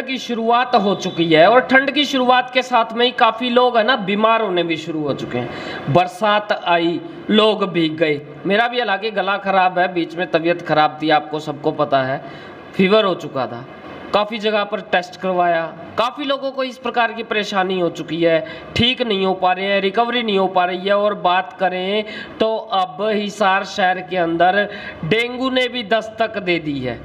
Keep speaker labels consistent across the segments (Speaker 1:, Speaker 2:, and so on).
Speaker 1: की शुरुआत हो चुकी है और ठंड की शुरुआत के साथ में ही काफ़ी लोग है ना बीमार होने भी शुरू हो चुके हैं। बरसात आई, लोग भीग गए। मेरा भी हालांकि गला खराब है, बीच में तबीयत खराब थी, आपको सबको पता है, फीवर हो चुका था। काफ़ी जगह पर टेस्ट करवाया, काफ़ी लोगों को इस प्रकार की परेशानी हो चुकी है, ठीक नहीं हो पा रहे हैं, रिकवरी नहीं हो पा रही है। और बात करें तो अब हिसार शहर के अंदर डेंगू ने भी दस्तक दे दी है।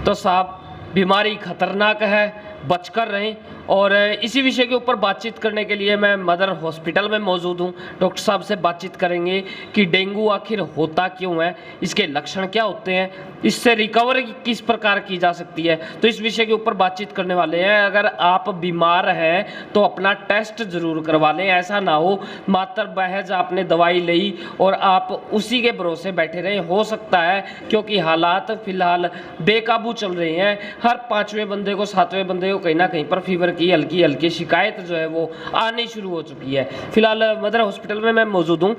Speaker 1: तो साहब, बीमारी खतरनाक है, बचकर रहें। और इसी विषय के ऊपर बातचीत करने के लिए मैं मदर हॉस्पिटल में मौजूद हूँ। डॉक्टर साहब से बातचीत करेंगे कि डेंगू आखिर होता क्यों है, इसके लक्षण क्या होते हैं, इससे रिकवर किस प्रकार की जा सकती है। तो इस विषय के ऊपर बातचीत करने वाले हैं। अगर आप बीमार हैं तो अपना टेस्ट जरूर करवा लें। ऐसा ना हो मात्र बहज आपने दवाई ली और आप उसी के भरोसे बैठे रहें। हो सकता है, क्योंकि हालात फिलहाल बेकाबू चल रहे हैं, हर 5वें बंदे को 7वें बंदे को कहीं ना कहीं पर फीवर की हल्की हल्की शिकायत जो है वो आनी शुरू हो चुकी है। फिलहाल मदर हॉस्पिटल में मैं मौजूद हूँ।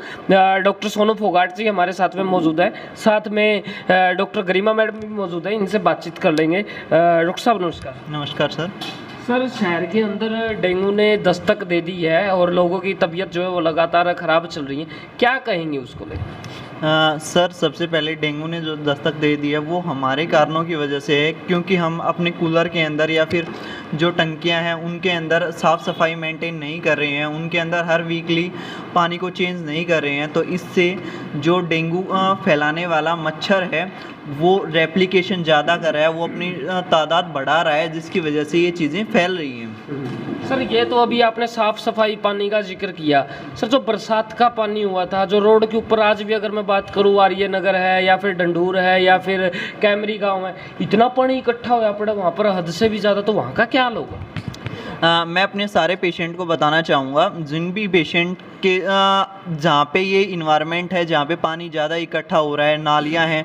Speaker 1: डॉक्टर सोनू फोगाट जी हमारे साथ में मौजूद है, साथ में डॉक्टर गरिमा मैडम भी मौजूद है, इनसे बातचीत कर लेंगे। डॉक्टर साहब नमस्कार।
Speaker 2: नमस्कार सर।
Speaker 1: सर, शहर के अंदर डेंगू ने दस्तक दे दी है और लोगों की तबीयत जो है वो लगातार ख़राब चल रही है, क्या कहेंगे उसको लेकर?
Speaker 2: सर, सबसे पहले डेंगू ने जो दस्तक दे दी है वो हमारे कारणों की वजह से है, क्योंकि हम अपने कूलर के अंदर या फिर जो टंकियां हैं उनके अंदर साफ़ सफाई मेंटेन नहीं कर रहे हैं, उनके अंदर हर वीकली पानी को चेंज नहीं कर रहे हैं। तो इससे जो डेंगू फैलाने वाला मच्छर है वो रेप्लिकेशन ज़्यादा कर रहा है, वो अपनी तादाद बढ़ा रहा है, जिसकी वजह से ये चीज़ें फैल रही हैं।
Speaker 1: सर, ये तो अभी आपने साफ़ सफाई पानी का जिक्र किया। सर, जो बरसात का पानी हुआ था, जो रोड के ऊपर आज भी अगर मैं बात करूँ, आर्य नगर है या फिर डंडूर है या फिर कैमरी गांव है, इतना पानी इकट्ठा होया पड़ा वहाँ पर हद से भी ज़्यादा, तो वहाँ का क्या हाल होगा?
Speaker 2: मैं अपने सारे पेशेंट को बताना चाहूँगा, जिन भी पेशेंट के जहाँ पे ये इन्वायरमेंट है, जहाँ पे पानी ज़्यादा इकट्ठा हो रहा है, नालियाँ हैं,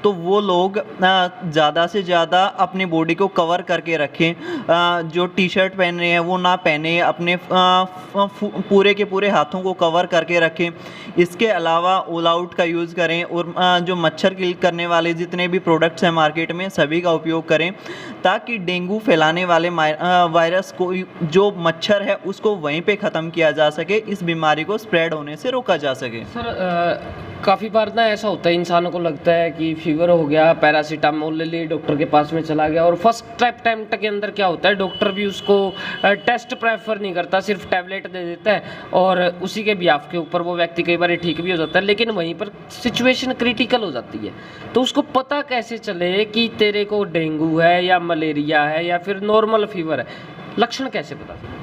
Speaker 2: तो वो लोग ज़्यादा से ज़्यादा अपने बॉडी को कवर करके रखें। जो टी शर्ट पहन रहे हैं वो ना पहने, अपने पूरे के पूरे हाथों को कवर करके रखें। इसके अलावा ऑल आउट का यूज़ करें और जो मच्छर किल करने वाले जितने भी प्रोडक्ट्स हैं मार्केट में सभी का उपयोग करें, ताकि डेंगू फैलाने वाले वायरस को, जो मच्छर है उसको वहीं पे ख़त्म किया जा सके, इस बीमारी को स्प्रेड होने से रोका जा सके।
Speaker 1: सर, काफ़ी बार ना ऐसा होता है, इंसानों को लगता है कि फीवर हो गया, पैरासीटामोल ले ली, डॉक्टर के पास में चला गया, और फर्स्ट टाइम के अंदर क्या होता है, डॉक्टर भी उसको टेस्ट प्रेफर नहीं करता, सिर्फ टैबलेट दे देता है और उसी के बिहाफ के ऊपर वो व्यक्ति कई बार ठीक भी हो जाता है। लेकिन वहीं पर सिचुएशन क्रिटिकल हो जाती है, तो उसको पता कैसे चले कि तेरे को डेंगू है या मलेरिया है या फिर नॉर्मल फीवर है, लक्षण कैसे पता चले?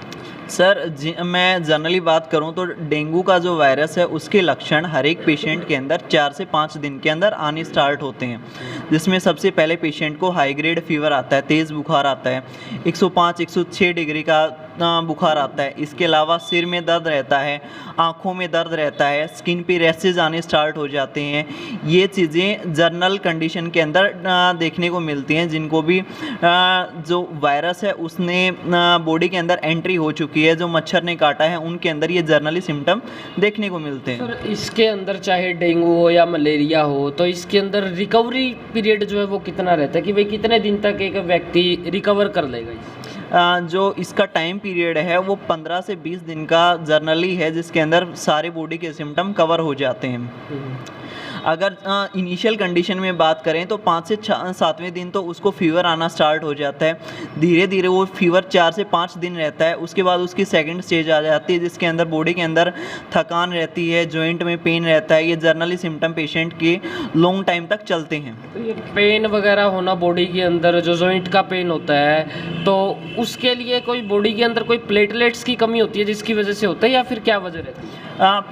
Speaker 2: सर, मैं जनरली बात करूं तो डेंगू का जो वायरस है उसके लक्षण हर एक पेशेंट के अंदर 4 से 5 दिन के अंदर आने स्टार्ट होते हैं, जिसमें सबसे पहले पेशेंट को हाई ग्रेड फीवर आता है, तेज़ बुखार आता है, 105-106 डिग्री का बुखार आता है। इसके अलावा सिर में दर्द रहता है, आँखों में दर्द रहता है, स्किन पे रैशेज आने स्टार्ट हो जाते हैं। ये चीज़ें जर्नल कंडीशन के अंदर देखने को मिलती हैं, जिनको भी जो वायरस है उसने बॉडी के अंदर एंट्री हो चुकी है, जो मच्छर ने काटा है उनके अंदर ये जर्नली सिम्टम देखने को मिलते हैं।
Speaker 1: सर, इसके अंदर चाहे डेंगू हो या मलेरिया हो, तो इसके अंदर रिकवरी पीरियड जो है वो कितना रहता है, कि भाई कितने दिन तक एक व्यक्ति रिकवर कर लेगा?
Speaker 2: जो इसका टाइम पीरियड है वो 15 से 20 दिन का जर्नली है, जिसके अंदर सारे बॉडी के सिम्टम कवर हो जाते हैं। अगर इनिशियल कंडीशन में बात करें तो 5 से 7वें दिन तो उसको फीवर आना स्टार्ट हो जाता है। धीरे धीरे वो फीवर 4 से 5 दिन रहता है, उसके बाद उसकी सेकंड स्टेज आ जाती है, जिसके अंदर बॉडी के अंदर थकान रहती है, जॉइंट में पेन रहता है। ये जर्नली सिम्टम पेशेंट के लॉन्ग टाइम तक चलते हैं।
Speaker 1: तो ये पेन वगैरह होना बॉडी के अंदर, जो जॉइंट का पेन होता है, तो उसके लिए कोई बॉडी के अंदर कोई प्लेटलेट्स की कमी होती है जिसकी वजह से होता है, या फिर क्या वजह रहती है?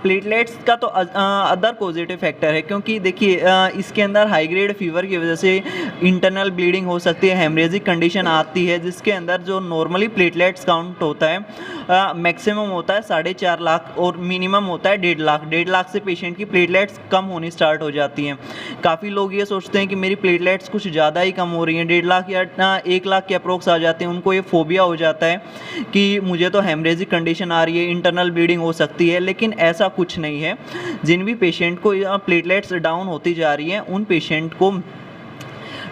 Speaker 2: प्लेटलेट्स का तो अदर पॉजिटिव फैक्टर है, क्योंकि देखिए इसके अंदर हाई ग्रेड फीवर की वजह से इंटरनल ब्लीडिंग हो सकती है, हेमरेजिक कंडीशन आती है, जिसके अंदर जो नॉर्मली प्लेटलेट्स काउंट होता है मैक्सिमम होता है 4.5 लाख और मिनिमम होता है 1.5 लाख। 1.5 लाख से पेशेंट की प्लेटलेट्स कम होनी स्टार्ट हो जाती हैं। काफ़ी लोग ये सोचते हैं कि मेरी प्लेटलेट्स कुछ ज़्यादा ही कम हो रही हैं, 1.5 लाख या 1 लाख के अप्रोक्स आ जाते हैं। उनको ये फोबिया हो जाता है कि मुझे तो हेमरेजिक कंडीशन आ रही है, इंटरनल ब्लीडिंग हो सकती है, लेकिन ऐसा कुछ नहीं है। जिन भी पेशेंट को प्लेटलेट्स डाउन होती जा रही हैं उन पेशेंट को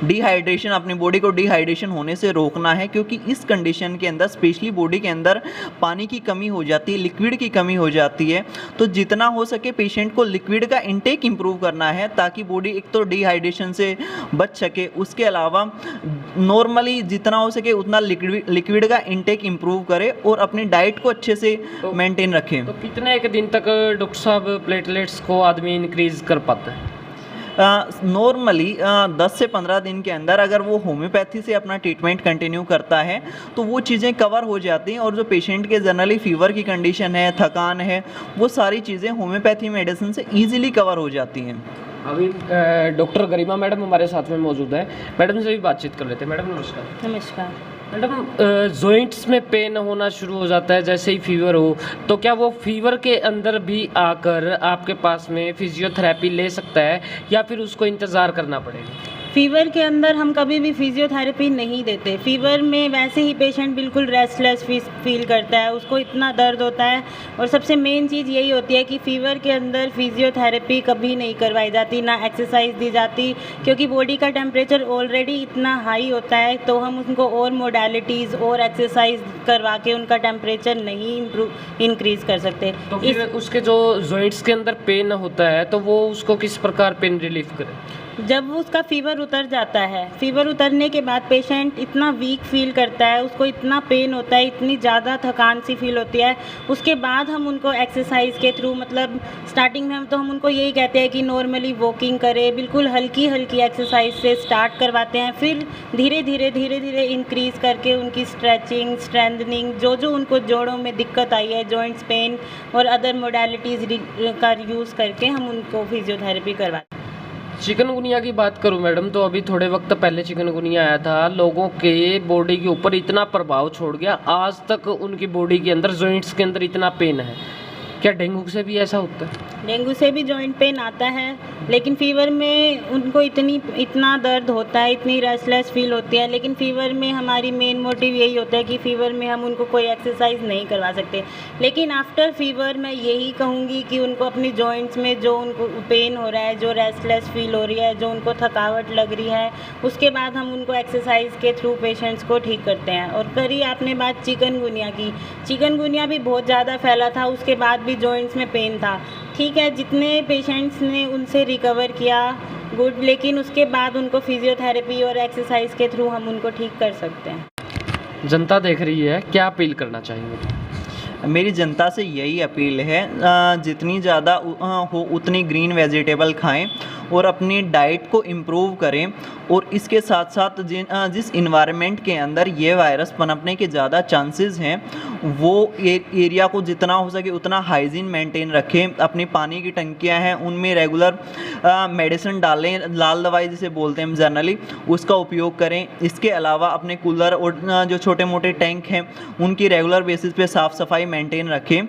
Speaker 2: डिहाइड्रेशन, अपनी बॉडी को डिहाइड्रेशन होने से रोकना है, क्योंकि इस कंडीशन के अंदर स्पेशली बॉडी के अंदर पानी की कमी हो जाती है, लिक्विड की कमी हो जाती है। तो जितना हो सके पेशेंट को लिक्विड का इंटेक इंप्रूव करना है, ताकि बॉडी एक तो डिहाइड्रेशन से बच सके, उसके अलावा नॉर्मली जितना हो सके उतना लिक्विड का इंटेक इंप्रूव करे और अपनी डाइट को अच्छे से मेंटेन रखें।
Speaker 1: तो कितने एक दिन तक डॉक्टर साहब प्लेटलेट्स को आदमी इंक्रीज कर पाता है?
Speaker 2: नॉर्मली 10 से 15 दिन के अंदर अगर वो होम्योपैथी से अपना ट्रीटमेंट कंटिन्यू करता है तो वो चीज़ें कवर हो जाती हैं, और जो पेशेंट के जनरली फीवर की कंडीशन है, थकान है, वो सारी चीज़ें होम्योपैथी मेडिसिन से ईजिली कवर हो जाती हैं।
Speaker 1: अभी डॉक्टर गरिमा मैडम हमारे साथ में मौजूद है, मैडम से भी बातचीत कर लेते हैं। मैडम नमस्कार।
Speaker 3: नमस्कार।
Speaker 1: मैडम, जॉइंट्स में पेन होना शुरू हो जाता है जैसे ही फीवर हो, तो क्या वो फीवर के अंदर भी आकर आपके पास में फिजियोथेरेपी ले सकता है या फिर उसको इंतज़ार करना पड़ेगा?
Speaker 3: फ़ीवर के अंदर हम कभी भी फिजियोथेरेपी नहीं देते। फ़ीवर में वैसे ही पेशेंट बिल्कुल रेस्टलेस फील करता है, उसको इतना दर्द होता है, और सबसे मेन चीज़ यही होती है कि फ़ीवर के अंदर फिजियोथेरेपी कभी नहीं करवाई जाती, ना एक्सरसाइज दी जाती, क्योंकि बॉडी का टेम्परेचर ऑलरेडी इतना हाई होता है। तो हम उनको और मोडालिटीज़ और एक्सरसाइज करवा के उनका टेम्परेचर नहीं इंक्रीज़ कर सकते।
Speaker 1: तो फिर उसके जो जॉइंट्स के अंदर पेन होता है तो वो उसको किस प्रकार पेन रिलीफ करे?
Speaker 3: जब उसका फ़ीवर उतर जाता है, फ़ीवर उतरने के बाद पेशेंट इतना वीक फील करता है, उसको इतना पेन होता है, इतनी ज़्यादा थकान सी फील होती है, उसके बाद हम उनको एक्सरसाइज के थ्रू, मतलब स्टार्टिंग में हम उनको यही कहते हैं कि नॉर्मली वॉकिंग करें, बिल्कुल हल्की हल्की एक्सरसाइज से स्टार्ट करवाते हैं, फिर धीरे धीरे इंक्रीज़ करके उनकी स्ट्रेचिंग, स्ट्रेंथनिंग, जो उनको जोड़ों में दिक्कत आई है, जॉइंट्स पेन और अदर मोडालिटीज़ का यूज़ करके हम उनको फिजियोथेरेपी करवाते हैं।
Speaker 1: चिकनगुनिया की बात करूं मैडम, तो अभी थोड़े वक्त पहले चिकनगुनिया आया था, लोगों के बॉडी के ऊपर इतना प्रभाव छोड़ गया, आज तक उनकी बॉडी के अंदर जॉइंट्स के अंदर इतना पेन है। क्या डेंगू से भी ऐसा होता है?
Speaker 3: डेंगू से भी जॉइंट पेन आता है, लेकिन फ़ीवर में उनको इतना दर्द होता है, इतनी रेस्टलेस फील होती है, लेकिन फ़ीवर में हमारी मेन मोटिव यही होता है कि फ़ीवर में हम उनको कोई एक्सरसाइज नहीं करवा सकते। लेकिन आफ्टर फ़ीवर मैं यही कहूँगी कि उनको अपनी जॉइंट्स में जो उनको पेन हो रहा है, जो रेस्टलेस फील हो रही है, जो उनको थकावट लग रही है, उसके बाद हम उनको एक्सरसाइज के थ्रू पेशेंट्स को ठीक करते हैं। और करी आपने बात चिकनगुनिया की, चिकनगुनिया भी बहुत ज़्यादा फैला था, उसके बाद भी जॉइंट्स में पेन था। ठीक है, जितने पेशेंट्स ने उनसे रिकवर किया गुड, लेकिन उसके बाद उनको फिजियोथेरेपी और एक्सरसाइज के थ्रू हम उनको ठीक कर सकते हैं।
Speaker 1: जनता देख रही है, क्या अपील करना चाहेंगे?
Speaker 2: मेरी जनता से यही अपील है, जितनी ज़्यादा हो उतनी ग्रीन वेजिटेबल खाएं और अपनी डाइट को इम्प्रूव करें, और इसके साथ साथ जिस इन्वायरमेंट के अंदर ये वायरस पनपने के ज़्यादा चांसेस हैं, वो एरिया को जितना हो सके उतना हाइजीन मेंटेन रखें। अपनी पानी की टंकियां हैं उनमें रेगुलर मेडिसिन डालें, लाल दवाई जिसे बोलते हैं जनरली, उसका उपयोग करें। इसके अलावा अपने कूलर और जो छोटे मोटे टैंक हैं उनकी रेगुलर बेसिस पे साफ़ सफाई मेंटेन रखें,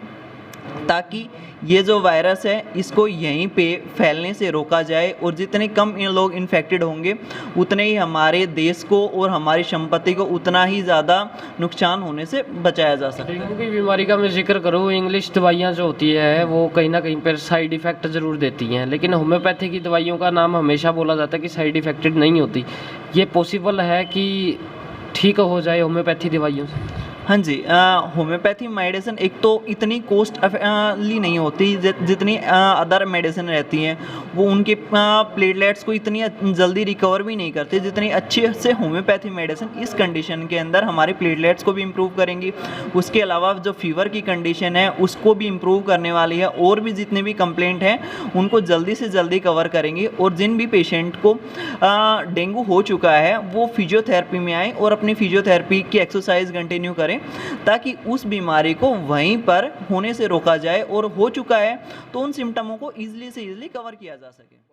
Speaker 2: ताकि ये जो वायरस है इसको यहीं पे फैलने से रोका जाए, और जितने कम लोग इन्फेक्टेड होंगे उतने ही हमारे देश को और हमारी संपत्ति को उतना ही ज़्यादा नुकसान होने से बचाया जा सके।
Speaker 1: डेंगू की बीमारी का मैं जिक्र करूँ, इंग्लिश दवाइयाँ जो होती है वो कहीं ना कहीं पर साइड इफ़ेक्ट ज़रूर देती हैं, लेकिन होम्योपैथी की दवाइयों का नाम हमेशा बोला जाता है कि साइड इफ़ेक्टेड नहीं होती। ये पॉसिबल है कि ठीक हो जाए होम्योपैथी दवाइयों से?
Speaker 2: हाँ जी, होम्योपैथी मेडिसिन एक तो इतनी कॉस्टली नहीं होती जितनी अदर मेडिसिन रहती हैं, वो उनके प्लेटलेट्स को इतनी जल्दी रिकवर भी नहीं करती जितनी अच्छे से होम्योपैथी मेडिसिन इस कंडीशन के अंदर हमारे प्लेटलेट्स को भी इम्प्रूव करेंगी। उसके अलावा जो फीवर की कंडीशन है उसको भी इम्प्रूव करने वाली है, और भी जितने भी कंप्लेंट हैं उनको जल्दी से जल्दी कवर करेंगी। और जिन भी पेशेंट को डेंगू हो चुका है वो फिजियोथेरेपी में आए और अपनी फिजियोथेरेपी की एक्सरसाइज कंटिन्यू करें, ताकि उस बीमारी को वहीं पर होने से रोका जाए, और हो चुका है तो उन सिम्टमों को ईजिली से ईजिली कवर किया जा सके।